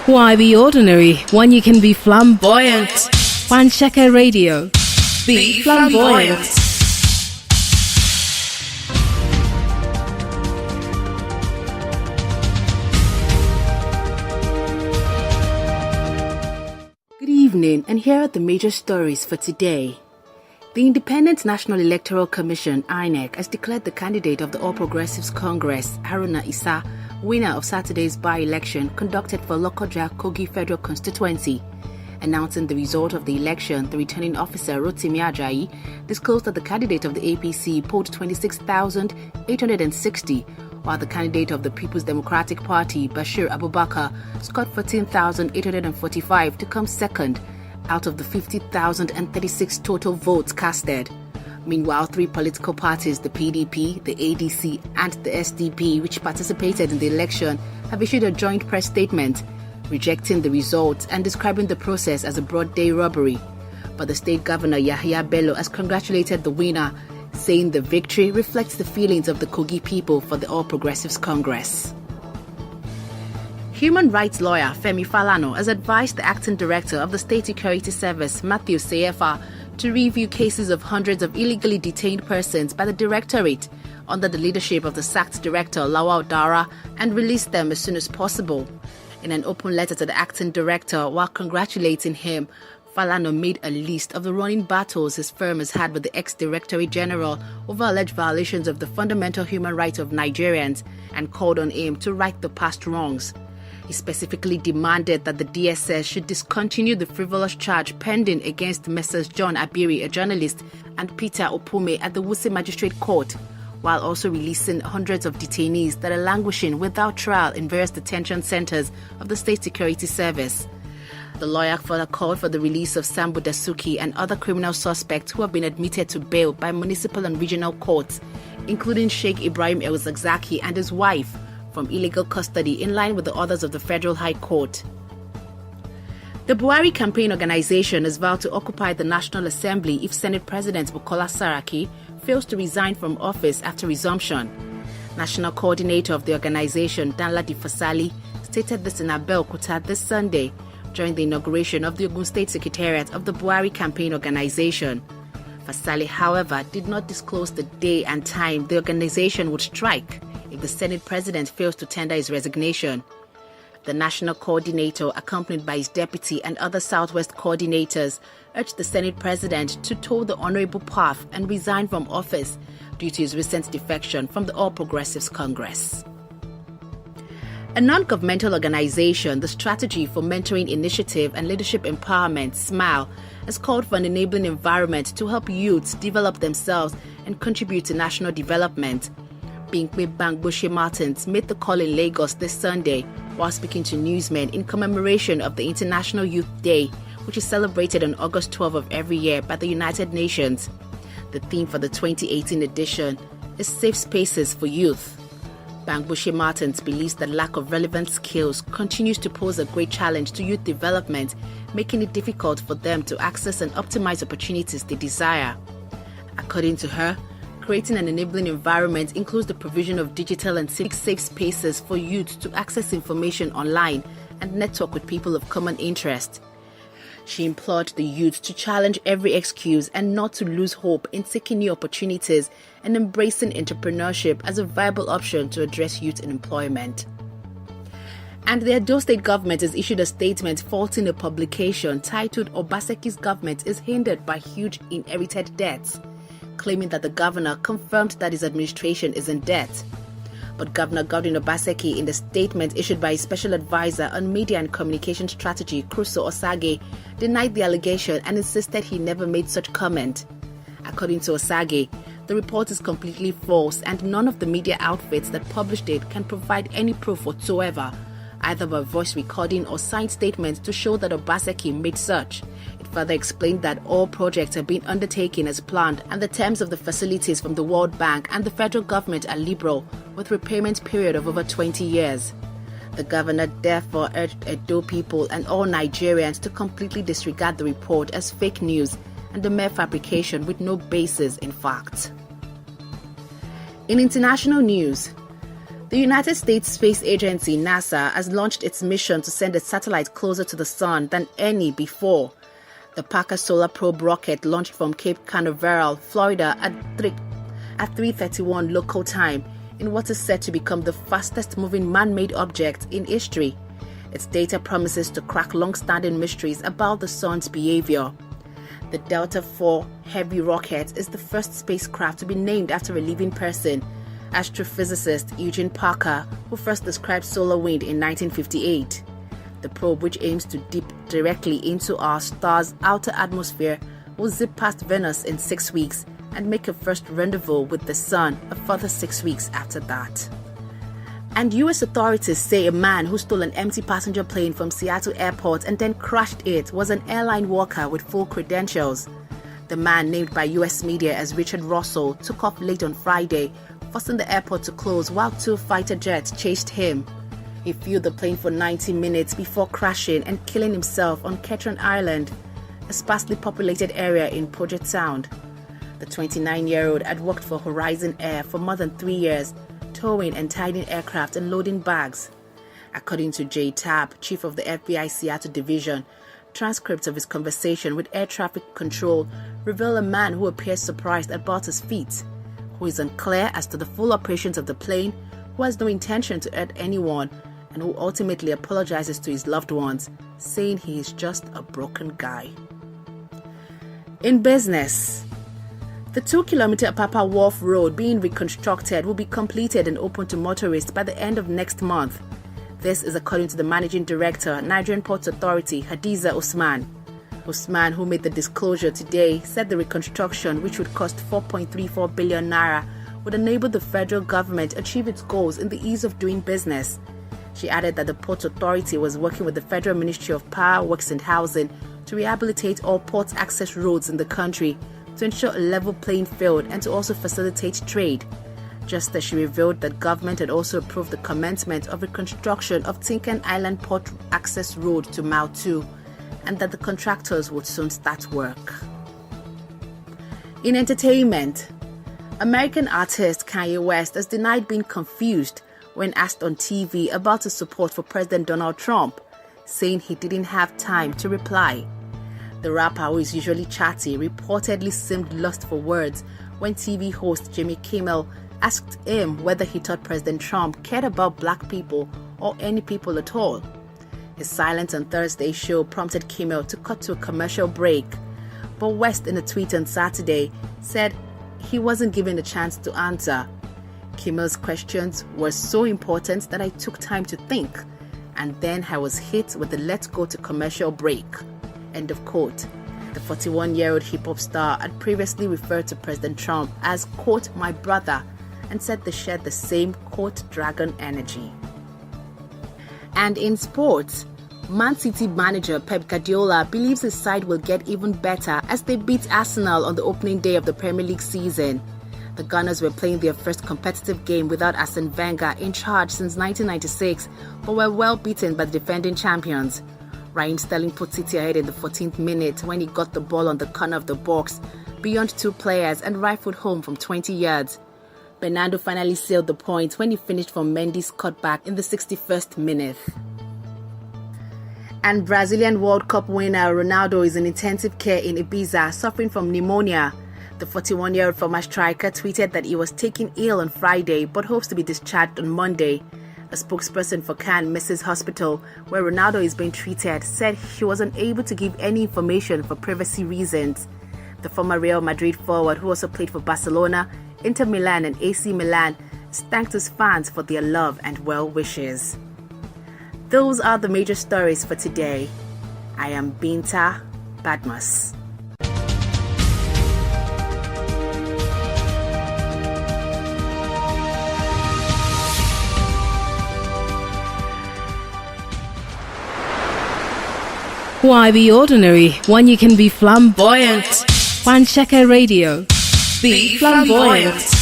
Why be ordinary when you can be flamboyant? Wanshaka Radio. Be flamboyant. Good evening, and here are the major stories for today. The Independent National Electoral Commission, INEC, has declared the candidate of the All Progressives Congress, Haruna Issa, winner of Saturday's by-election conducted for Lokoja Kogi Federal Constituency. Announcing the result of the election, the returning officer, Rotimi Ajayi, disclosed that the candidate of the APC polled 26,860, while the candidate of the People's Democratic Party, Bashir Abubakar, scored 14,845 to come second out of the 50,036 total votes casted. Meanwhile, three political parties, the PDP, the ADC, and the SDP, which participated in the election, have issued a joint press statement rejecting the results and describing the process as a broad-day robbery. But the state governor, Yahya Bello, has congratulated the winner, saying the victory reflects the feelings of the Kogi people for the All Progressives Congress. Human rights lawyer Femi Falana has advised the acting director of the State Security Service, Matthew Seyefa, to review cases of hundreds of illegally detained persons by the Directorate under the leadership of the sacked director Lawal Dara and release them as soon as possible. In an open letter to the acting director while congratulating him, Falana made a list of the running battles his firm has had with the ex-Directorate General over alleged violations of the fundamental human rights of Nigerians and called on him to right the past wrongs. He specifically demanded that the DSS should discontinue the frivolous charge pending against Messrs. John Abiri, a journalist, and Peter Opume at the Wuse Magistrate Court, while also releasing hundreds of detainees that are languishing without trial in various detention centers of the State Security Service. The lawyer further called for the release of Sambu Dasuki and other criminal suspects who have been admitted to bail by municipal and regional courts, including Sheikh Ibrahim El-Zakzaki and his wife, from illegal custody in line with the orders of the Federal High Court. The Buhari campaign organization has vowed to occupy the National Assembly if Senate President Bukola Saraki fails to resign from office after resumption. National coordinator of the organization, Danladi Fasali, stated this in Abeokuta this Sunday during the inauguration of the Ogun State Secretariat of the Buhari campaign organization. Fasali, however, did not disclose the day and time the organization would strike if the Senate President fails to tender his resignation. The national coordinator, accompanied by his deputy and other Southwest coordinators, urged the Senate President to toe the honorable path and resign from office due to his recent defection from the All Progressives Congress. A non-governmental organization, the Strategy for Mentoring Initiative and Leadership Empowerment, SMILE, has called for an enabling environment to help youths develop themselves and contribute to national development. Binkwe Bangboshe Martins made the call in Lagos this Sunday while speaking to newsmen in commemoration of the International Youth Day, which is celebrated on August 12 of every year by the United Nations. The theme for the 2018 edition is Safe Spaces for Youth. Bangboshe Martins believes that lack of relevant skills continues to pose a great challenge to youth development, making it difficult for them to access and optimize opportunities they desire. According to her, creating an enabling environment includes the provision of digital and safe spaces for youth to access information online and network with people of common interest. She implored the youth to challenge every excuse and not to lose hope in seeking new opportunities and embracing entrepreneurship as a viable option to address youth unemployment. And the Edo State government has issued a statement faulting a publication titled "Obaseki's Government is Hindered by Huge Inherited Debts," claiming that the governor confirmed that his administration is in debt. But Governor Godwin Obaseki, in the statement issued by his special advisor on media and communication strategy, Crusoe Osage, denied the allegation and insisted he never made such comment. According to Osage, the report is completely false and none of the media outfits that published it can provide any proof whatsoever, either by voice recording or signed statements to show that Obaseki made such. It further explained that all projects have been undertaken as planned and the terms of the facilities from the World Bank and the federal government are liberal, with repayment period of over 20 years. The governor therefore urged Edo people and all Nigerians to completely disregard the report as fake news and a mere fabrication with no basis in fact. In international news, The United States Space Agency, NASA, has launched its mission to send a satellite closer to the sun than any before. The Parker Solar Probe rocket launched from Cape Canaveral, Florida at 3:31 local time in what is said to become the fastest moving man-made object in history. Its data promises to crack long-standing mysteries about the sun's behavior. The Delta IV Heavy rocket is the first spacecraft to be named after a living person, astrophysicist Eugene Parker, who first described solar wind in 1958. The probe, which aims to dip directly into our star's outer atmosphere, will zip past Venus in 6 weeks and make a first rendezvous with the sun a further 6 weeks after that. And US authorities say a man who stole an empty passenger plane from Seattle Airport and then crashed it was an airline worker with full credentials. The man, named by US media as Richard Russell, took off late on Friday, forcing the airport to close while 2 fighter jets chased him. He flew the plane for 90 minutes before crashing and killing himself on Ketron Island, a sparsely populated area in Puget Sound. The 29-year-old had worked for Horizon Air for more than 3 years, towing and tiding aircraft and loading bags. According to Jay Tabb, chief of the FBI Seattle Division, transcripts of his conversation with air traffic control reveal a man who appears surprised about his feat, who is unclear as to the full operations of the plane, who has no intention to hurt anyone, and who ultimately apologizes to his loved ones, saying he is just a broken guy. In business, the 2-kilometer Apapa Wharf Road being reconstructed will be completed and open to motorists by the end of next month. This is according to the managing director, Nigerian Ports Authority, Hadiza Usman. Usman, who made the disclosure today, said the reconstruction, which would cost 4.34 billion naira, would enable the federal government achieve its goals in the ease of doing business. She added that the Ports Authority was working with the Federal Ministry of Power, Works and Housing to rehabilitate all port access roads in the country to ensure a level playing field and to also facilitate trade. Just as she revealed that government had also approved the commencement of reconstruction of Tinkan Island Port Access Road to Mile 2, and that the contractors would soon start work. In entertainment, American artist Kanye West has denied being confused when asked on TV about his support for President Donald Trump, saying he didn't have time to reply. The rapper, who is usually chatty, reportedly seemed lost for words when TV host Jimmy Kimmel asked him whether he thought President Trump cared about black people or any people at all. His silence on Thursday's show prompted Kimmel to cut to a commercial break, but West, in a tweet on Saturday, said he wasn't given a chance to answer. Kimmel's questions were so important that I took time to think, and then I was hit with the let's go to commercial break. End of quote. The 41-year-old hip-hop star had previously referred to President Trump as, quote, my brother, and said they shared the same, quote, dragon energy. And in sports, Man City manager Pep Guardiola believes his side will get even better as they beat Arsenal on the opening day of the Premier League season. The Gunners were playing their first competitive game without Arsene Wenger in charge since 1996, but were well beaten by the defending champions. Raheem Sterling put City ahead in the 14th minute when he got the ball on the corner of the box, beyond 2 players, and rifled home from 20 yards. Bernardo finally sealed the point when he finished from Mendy's cutback in the 61st minute. And Brazilian World Cup winner Ronaldo is in intensive care in Ibiza, suffering from pneumonia. The 41-year-old former striker tweeted that he was taken ill on Friday but hopes to be discharged on Monday. A spokesperson for Can Mrs. Hospital, where Ronaldo is being treated, said he was unable to give any information for privacy reasons. The former Real Madrid forward, who also played for Barcelona, Inter Milan and AC Milan, thanked his fans for their love and well wishes. Those are the major stories for today. I am Binta Bhadmus. Why be ordinary when you can be flamboyant? One Checker Radio. Be flamboyant.